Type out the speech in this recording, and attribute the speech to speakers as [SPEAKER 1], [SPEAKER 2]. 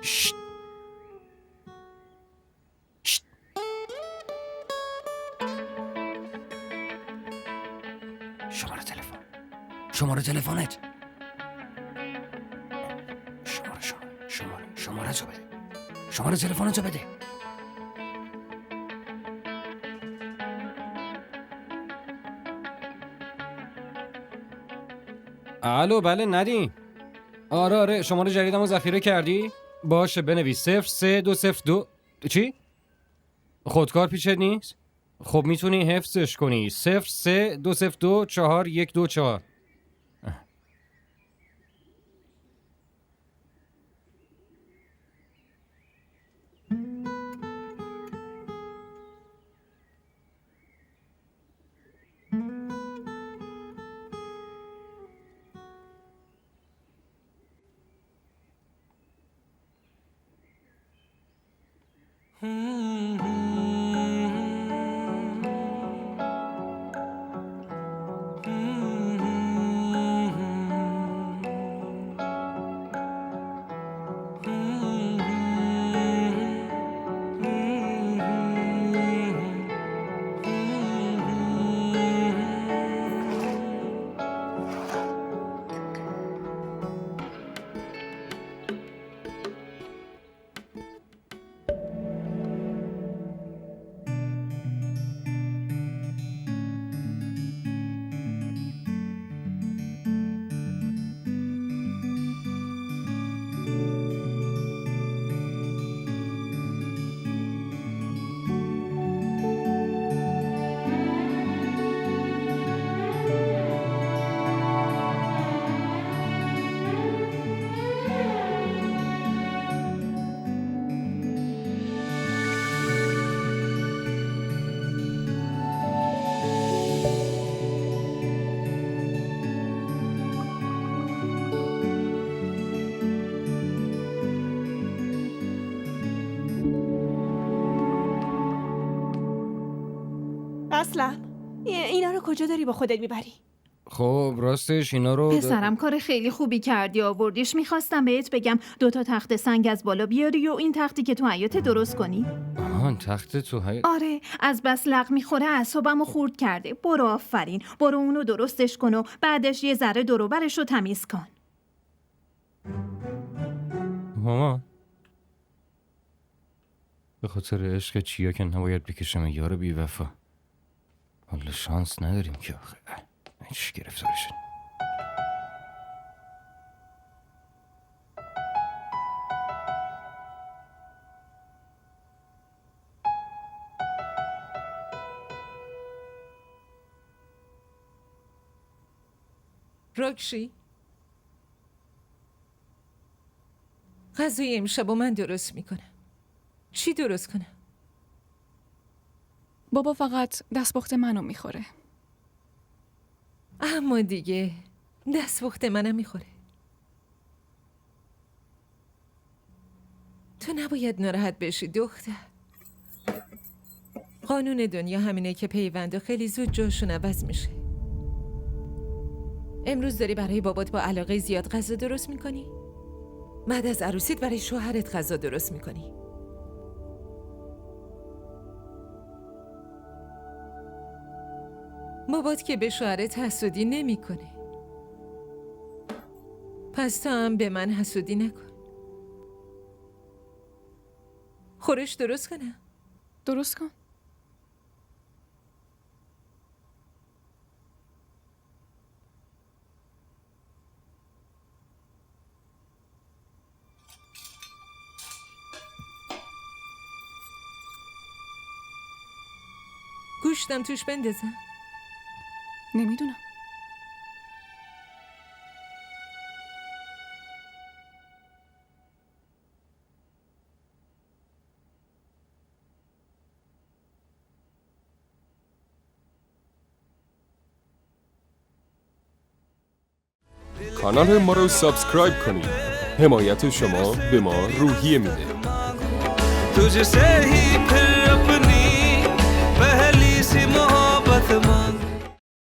[SPEAKER 1] شت. شت. شماره تلفنت. شماره تلفنتو بده. الو بله ندیم. آره شماره جدیدمو ذخیره کردی؟ باشه بنویس 03202. چی؟ خودکار پیشت نیست؟ خب میتونی حفظش کنی 032024124.
[SPEAKER 2] اصلا اینا رو کجا داری با خودت میبری؟
[SPEAKER 1] خب راستش اینا رو
[SPEAKER 3] پسرم کار خیلی خوبی کردی آوردیش. میخواستم بهت بگم 2 تخت سنگ از بالا بیاری و این تختی که تو حیاط درست کنی.
[SPEAKER 1] تخت تو حیاط؟
[SPEAKER 3] آره از بس لق میخوره اعصابمو خورد کرده. برو آفرین، برو اونو درستش کن و بعدش یه ذره دور و برش رو تمیز کن.
[SPEAKER 1] ماما به خاطر عشق چیا که نباید بکشم یار بی وفا. حالا شانس نداریم که آخه چی گرفتار شد.
[SPEAKER 4] راکشی غذای امشب من درست میکنم. چی درست کنم؟
[SPEAKER 5] بابا فقط دستپخت منو میخوره.
[SPEAKER 4] اما دیگه دستپخت منم میخوره. تو نباید ناراحت بشی دختر. قانون دنیا همینه که پیوند خیلی زود جاشون عوض میشه. امروز داری برای بابات با علاقه زیاد غذا درست میکنی؟ بعد از عروسیت برای شوهرت غذا درست میکنی. بابات که به شوهرت حسودی نمیکنه. پس تو هم به من حسودی نکن. خورش درست کنم؟
[SPEAKER 5] درست کن.
[SPEAKER 4] گوشتم توش بندازم؟
[SPEAKER 5] نمیدونم.
[SPEAKER 6] کانال ما رو سابسکرایب کنید. حمایت شما به ما روحیه میده.